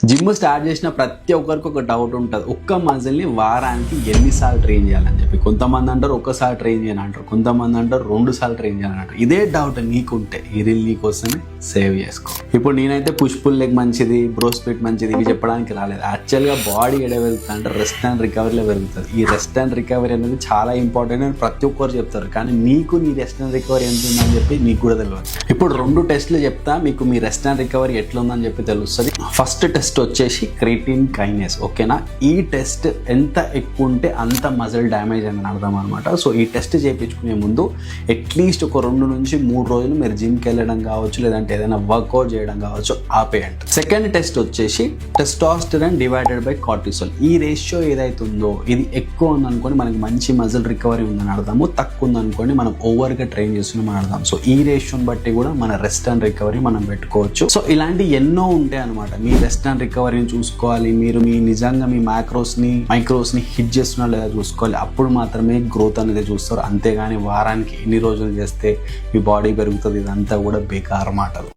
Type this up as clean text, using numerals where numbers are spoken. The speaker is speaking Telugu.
జిమ్ స్టార్ట్ చేసిన ప్రతి ఒక్కరికి ఒక డౌట్ ఉంటుంది. ఒక్క మజిల్ని వారానికి ఎన్నిసార్లు ట్రైన్ చేయాలని చెప్పి. కొంతమంది అంటారు ఒక్కసారి ట్రైన్ చేయని అంటారు, కొంతమంది అంటారు 2 సార్లు ట్రైన్ చేయాలని అంటారు. ఇదే డౌట్ నీకుంటే ఈ రీల్ నీ కోసమే సేవ్ చేసుకో. ఇప్పుడు నేనైతే పుష్ పుల్ లెగ్ మంచిది, బ్రో స్ప్లిట్ మంచిది ఇవి చెప్పడానికి రాలేదు. యాక్చువల్గా బాడీ ఎడ వెళ్తుంది అంటే రెస్ట్ అండ్ రికవరీలో పెరుగుతుంది. ఈ రెస్ట్ అండ్ రికవరీ అనేది చాలా ఇంపార్టెంట్ అని ప్రతి ఒక్కరు చెప్తారు, కానీ నీకు నీ రెస్ట్ అండ్ రికవరీ ఎంత ఉందని చెప్పి నీకు కూడా తెలియదు. ఇప్పుడు 2 టెస్ట్లు చెప్తా, మీకు మీ రెస్ట్ అండ్ రికవరీ ఎట్లా ఉందని చెప్పి తెలుస్తుంది. ఫస్ట్ టెస్ట్ వచ్చేసి క్రియేటిన్ కైనేస్. ఓకేనా, ఈ టెస్ట్ ఎంత ఎక్కువ ఉంటే అంత మజిల్ డ్యామేజ్ అని అర్థం అనమాట. సో ఈ టెస్ట్ చేయించుకునే ముందు అట్లీస్ట్ ఒక 2 నుంచి 3 రోజులు మీరు జిమ్కి వెళ్ళడం కావచ్చు, లేదంటే ఏదైనా వర్కౌట్ చేయడం కావచ్చు ఆపేయండి. సెకండ్ టెస్ట్ వచ్చేసి టెస్టోస్టెరాన్ డివైడెడ్ బై కార్టిసోల్. ఈ రేషియో ఏదైతే ఉందో ఇది ఎక్కువ ఉందనుకోండి మనకి మంచి మజిల్ రికవరీ ఉందని అర్థము, తక్కువ ఉందనుకోండి మనం ఓవర్గా ట్రైన్ చేస్తున్నాం అని అర్థం. సో ఈ రేషియోని బట్టి కూడా మన రెస్ట్ అండ్ రికవరీ మనం పెట్టుకోవచ్చు. సో ఇలాంటి ఎన్నో ఉంటాయి అనమాట. మీ రెస్ట్ అండ్ రికవరీని చూసుకోవాలి, మీరు మీ నిజంగా మీ మైక్రోస్ని హిట్ చేస్తున్నా లేదా చూసుకోవాలి. అప్పుడు మాత్రమే గ్రోత్ అనేది చూస్తారు. అంతేగాని వారానికి ఎన్ని రోజులు చేస్తే మీ బాడీ పెరుగుతుంది ఇదంతా కూడా బేకార్ మాటలు.